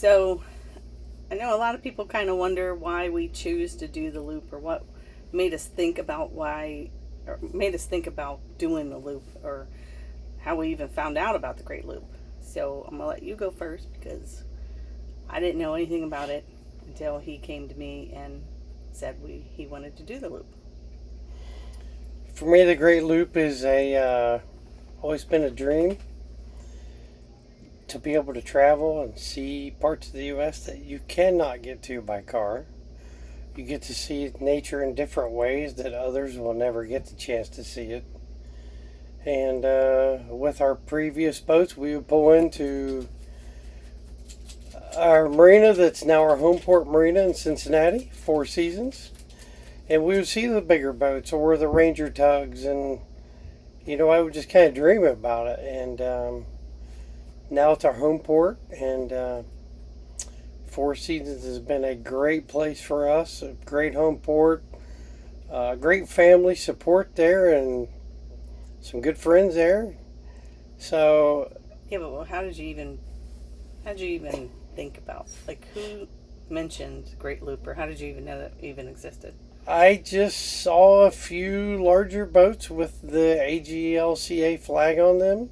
So I know a lot of people kind of wonder why we choose to do the loop, or what made us think about doing the loop, or how we even found out about the Great Loop. So I'm gonna let you go first because I didn't know anything about it until he came to me and said he wanted to do the loop. For me, the Great Loop is always been a dream to be able to travel and see parts of the U.S. that you cannot get to by car. You get to see nature in different ways that others will never get the chance to see it. And with our previous boats, we would pull into our marina that's now our home port marina in Cincinnati, Four Seasons. And we would see the bigger boats or the Ranger tugs, and I would just kind of dream about it. And now it's our home port, and Four Seasons has been a great place for us, a great home port, great family support there, and some good friends there. So Yeah, but how did you even think about, like, who mentioned Great Loop, or how did you even know that even existed? I just saw a few larger boats with the AGLCA flag on them,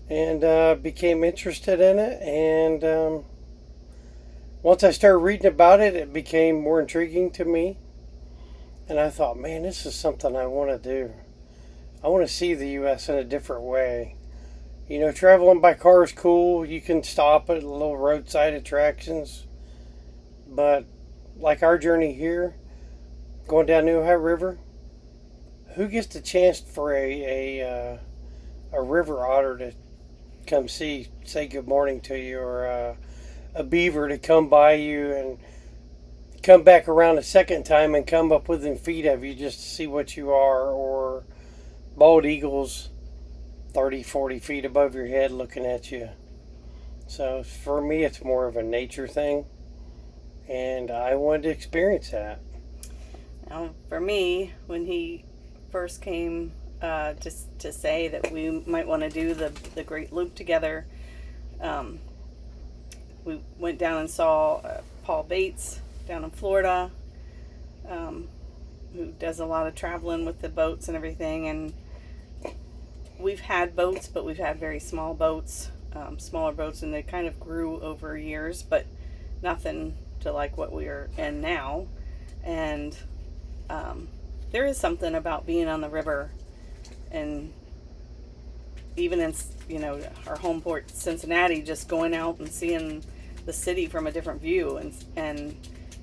and became interested in it. And once I started reading about it, it became more intriguing to me. And I thought, man, this is something I want to do. I want to see the U.S. in a different way. Traveling by car is cool. You can stop at little roadside attractions. But like our journey here, going down the Ohio River, who gets the chance for a river otter to come say good morning to you, or a beaver to come by you and come back around a second time and come up within feet of you just to see what you are, or bald eagles 30, 40 feet above your head looking at you. So for me, it's more of a nature thing, and I wanted to experience that. Now, for me, when he first came just to say that we might want to do the Great Loop together, we went down and saw Paul Bates down in Florida, who does a lot of traveling with the boats and everything. And we've had boats, but we've had very small boats, smaller boats, and they kind of grew over years, but nothing to like what we are in now. And there is something about being on the river, and even in our home port Cincinnati, just going out and seeing the city from a different view, and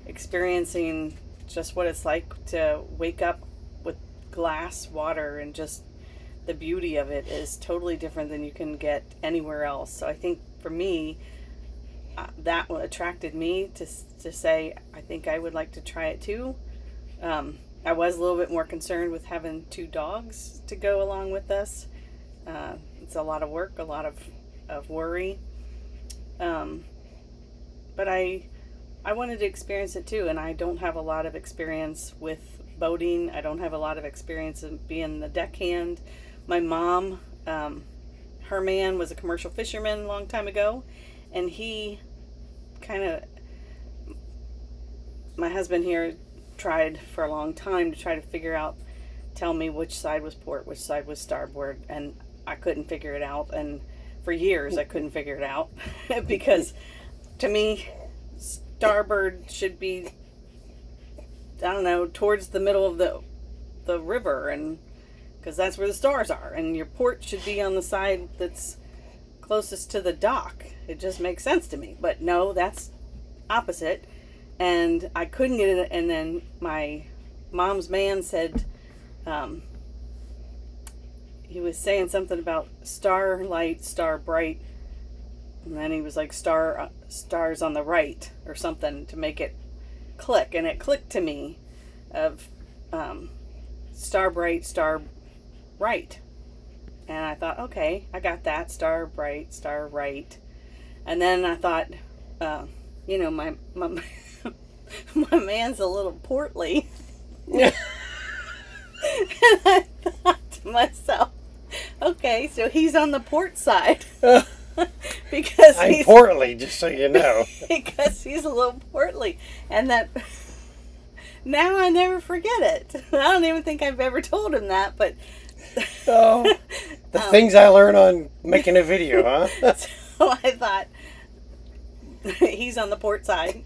experiencing just what it's like to wake up with glass water, and just the beauty of it is totally different than you can get anywhere else. So I think for me, that attracted me to say I think I would like to try it too. I was a little bit more concerned with having two dogs to go along with us. It's a lot of work, a lot of worry. But I wanted to experience it too, and I don't have a lot of experience with boating. I don't have a lot of experience in being the deckhand. My mom, her man was a commercial fisherman a long time ago, and he kind of, my husband here tried for a long time to try to tell me which side was port, which side was starboard, and I couldn't figure it out. And for years I couldn't figure it out because to me, starboard should be, I don't know, towards the middle of the river, and because that's where the stars are, and your port should be on the side that's closest to the dock. It just makes sense to me. But no, that's opposite. And I couldn't get it. And then my mom's man said, he was saying something about starlight, star bright, and then he was like stars on the right or something to make it click. And it clicked to me of star bright, star right. And I thought, okay, I got that, star bright, star right. And then I thought, my my man's a little portly. And I thought to myself, okay, so he's on the port side. because I'm he's portly, just so you know. because he's a little portly, and that now I never forget it. I don't even think I've ever told him that, but Oh, the things I learn on making a video, huh? so I thought he's on the port side,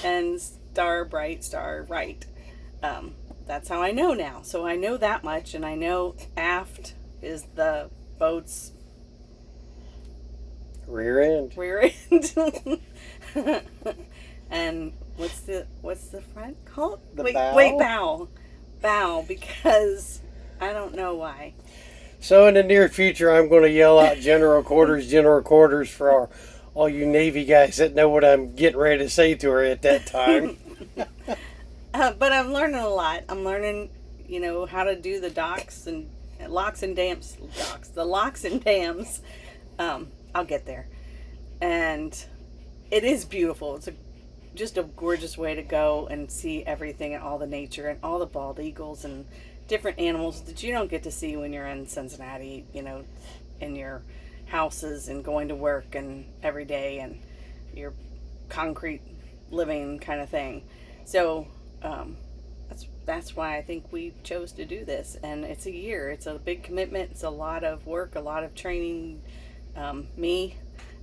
and star bright, star right. That's how I know now. So I know that much, and I know aft is the boat's Rear end. rear end. And what's the front called? The bow? Wait, bow, because I don't know why. So in the near future, I'm going to yell out general quarters for all you Navy guys that know what I'm getting ready to say to her at that time. But I'm learning a lot. I'm learning, how to do the docks and locks and dams. The locks and dams. I'll get there. And it is beautiful. It's just a gorgeous way to go and see everything and all the nature and all the bald eagles and different animals that you don't get to see when you're in Cincinnati, in your houses and going to work and every day and your concrete living kind of thing. So that's why I think we chose to do this. And it's a year. It's a big commitment. It's a lot of work, a lot of training.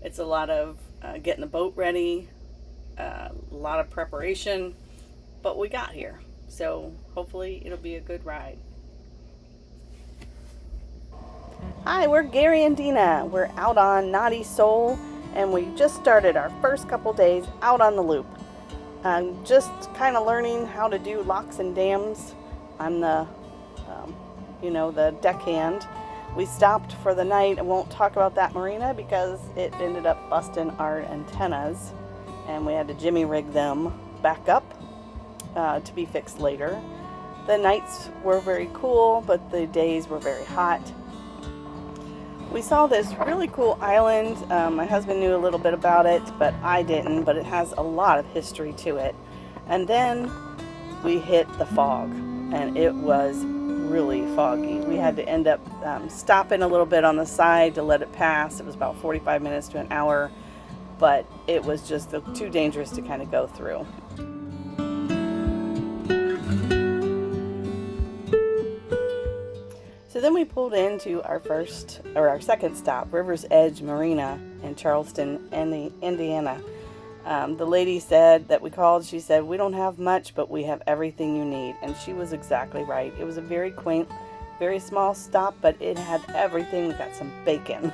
It's a lot of getting the boat ready, a lot of preparation, but we got here. So hopefully it'll be a good ride. Hi, we're Gary and Dina. We're out on Naughty Soul, and we just started our first couple days out on the loop. Just kind of learning how to do locks and dams. I'm the deckhand. We stopped for the night. I won't talk about that marina because it ended up busting our antennas, and we had to jimmy rig them back up to be fixed later. The nights were very cool, but the days were very hot. We saw this really cool island. My husband knew a little bit about it, but I didn't, but it has a lot of history to it. And then we hit the fog, and it was really foggy. We had to end up stopping a little bit on the side to let it pass. It was about 45 minutes to an hour, but it was just too dangerous to kind of go through. So then we pulled into our second stop, River's Edge Marina in Charleston, Indiana. The lady said that we called, she said, "We don't have much, but we have everything you need." And she was exactly right. It was a very quaint, very small stop, but it had everything. We got some bacon,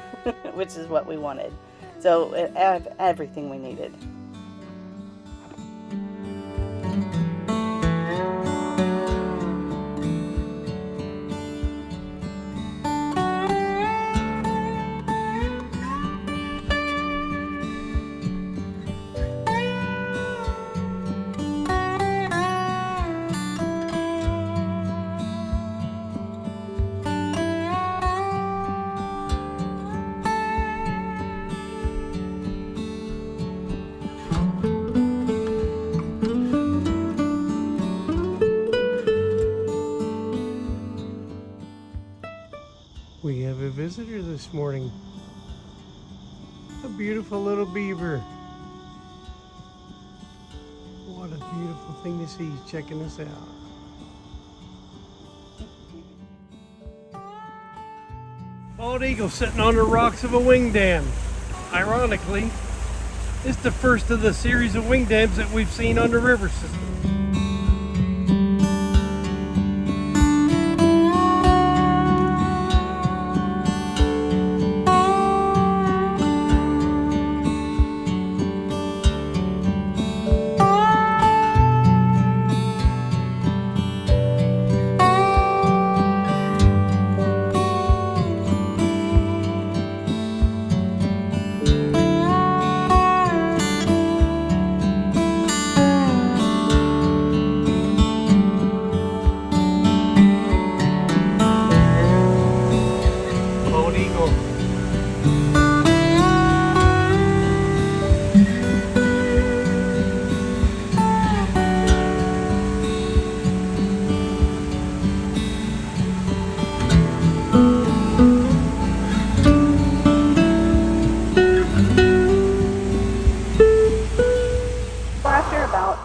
which is what we wanted. So it had everything we needed. We have a visitor this morning. A beautiful little beaver. What a beautiful thing to see. He's checking us out. Bald eagle sitting on the rocks of a wing dam. Ironically, it's the first of the series of wing dams that we've seen on the river system.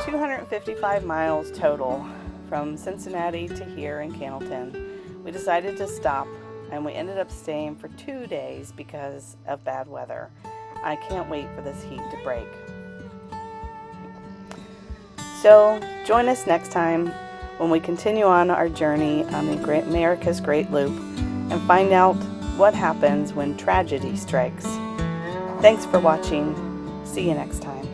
255 miles total from Cincinnati to here in Cannleton. We decided to stop, and we ended up staying for 2 days because of bad weather. I can't wait for this heat to break. So join us next time when we continue on our journey on the America's Great Loop and find out what happens when tragedy strikes. Thanks for watching. See you next time.